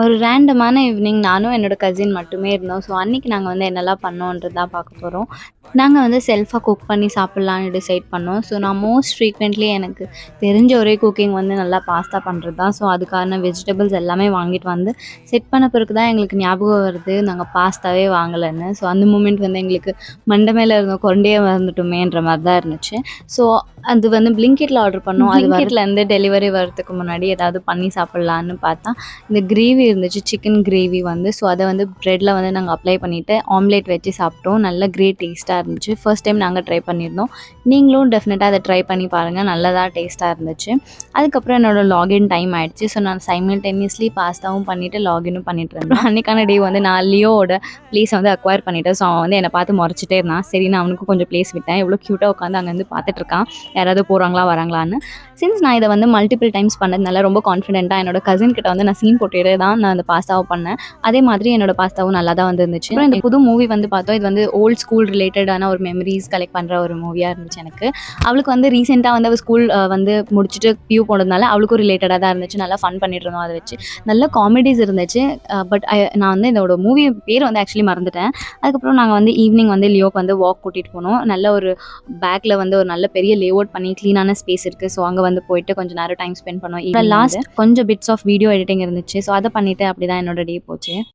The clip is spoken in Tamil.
ஒரு ரேண்டமான ஈவினிங் நானும் என்னோட கசின் மட்டுமே இருந்தோம். ஸோ அன்னைக்கு நாங்க வந்து என்னலாம் பண்ணோன்றது தான் பார்க்க போறோம். நாங்க வந்து செல்ஃபா குக் பண்ணி சாப்பிடலான்னு டிசைட் பண்ணோம். ஸோ நான் மோஸ்ட் ஃப்ரீக்வென்ட்லி எனக்கு தெரிஞ்ச ஒரே குக்கிங் வந்து நல்லா பாஸ்தா பண்ணுறது தான். ஸோ அதுக்கான வெஜிடபிள்ஸ் எல்லாமே வாங்கிட்டு வந்து செட் பண்ண பிறகு தான் எங்களுக்கு ஞாபகம் வருது நாங்கள் பாஸ்தாவே வாங்கலைன்னு. ஸோ அந்த மூமெண்ட் வந்து எங்களுக்கு மண்டை மேலே இருந்த கொண்டே வந்துட்டோமேன்ற மாதிரி தான் இருந்துச்சு. ஸோ அது வந்து பிளிங்கிட்ல ஆர்டர் பண்ணோம். அது பிளிங்கிட்லேருந்து டெலிவரி வரதுக்கு முன்னாடி ஏதாவது பண்ணி சாப்பிட்லான்னு பார்த்தா இந்த கிரேவி இருந்துச்சு, சிக்கன் கிரேவி வந்து. ஸோ அதை வந்து ப்ரெட்டில் வந்து நாங்கள் அப்ளை பண்ணிவிட்டு ஆம்லேட் வச்சு சாப்பிட்டோம். நல்ல கிரேட் டேஸ்ட்டாக இருந்துச்சு. ஃபர்ஸ்ட் டைம் நாங்கள் ட்ரை பண்ணியிருந்தோம். நீங்களும் டெஃபினட்டாக அதை ட்ரை பண்ணி பாருங்கள், நல்லதாக டேஸ்ட்டாக இருந்துச்சு. அதுக்கப்புறம் என்னோடய லாகின் டைம் ஆகிடுச்சு. ஸோ நான் சைமல்டேனியஸ்லி பாஸ்தாவும் பண்ணிவிட்டு லாகினும் பண்ணிட்டு இருந்தேன். அன்றைக்கான டே வந்து நான் லியோவோட ப்ளேஸை வந்து அக்வயர் பண்ணிவிட்டேன். ஸோ அவன் வந்து என்னை பார்த்து முறைச்சிட்டே இருந்தான். சரி நான் அவனுக்கும் கொஞ்சம் ப்ளேஸ் விட்டேன். எவ்வளோ க்யூட்டாக உட்காந்து அங்கேருந்து பார்த்துட்ருக்கான் யாராவது போகிறாங்களா வராங்களான்னு. சின்ஸ் நான் இதை வந்து மல்டிபிள் டைம்ஸ் பண்ணதுனால ரொம்ப கான்ஃபிடென்ட்டாக என்னோட கசின் கிட்ட வந்து நான் சீன் போட்டுகிட்டே தான் நான் அந்த பாஸ்தாவை பண்ணேன். அதே மாதிரி என்னோட பாஸ்தாவும் நல்லா தான் வந்துருந்துச்சு. அப்புறம் இந்த புது மூவி வந்து பார்த்தோம். இது வந்து ஓல்ட் ஸ்கூல் ரிலேட்டடான ஒரு மெமரிஸ் கலெக்ட் பண்ணுற ஒரு மூவியாக இருந்துச்சு எனக்கு. அவளுக்கு வந்து ரீசெண்டாக வந்து அவள் ஸ்கூல் வந்து முடிச்சுட்டு பியூ போனதுனால அவளுக்கும் ரிலேட்டடாக தான் இருந்துச்சு. நல்லா ஃபன் பண்ணிட்டு இருந்தோம். அதை வச்சு நல்ல காமெடிஸ் இருந்துச்சு. பட் நான் வந்து இதோட மூவி பேர் வந்து ஆக்சுவலி மறந்துட்டேன். அதுக்கப்புறம் நாங்கள் வந்து ஈவினிங் வந்து லியோக்கு வந்து வாக் கூட்டிகிட்டு போனோம். நல்ல ஒரு பேக்கில் வந்து ஒரு நல்ல பெரிய லே அவுட் பண்ணி க்ளீனான ஸ்பேஸ் இருக்குது. ஸோ அங்கே வந்து போயிட்டு கொஞ்சம் நேரம் டைம் ஸ்பெண்ட் பண்ணோம். லாஸ்ட் கொஞ்சம் பிட்ஸ் ஆஃப் வீடியோ எடிட்டிங் இருந்துச்சு. ஸோ அதை பண்ணிவிட்டு அப்படி தான் என்னோட டே போச்சு.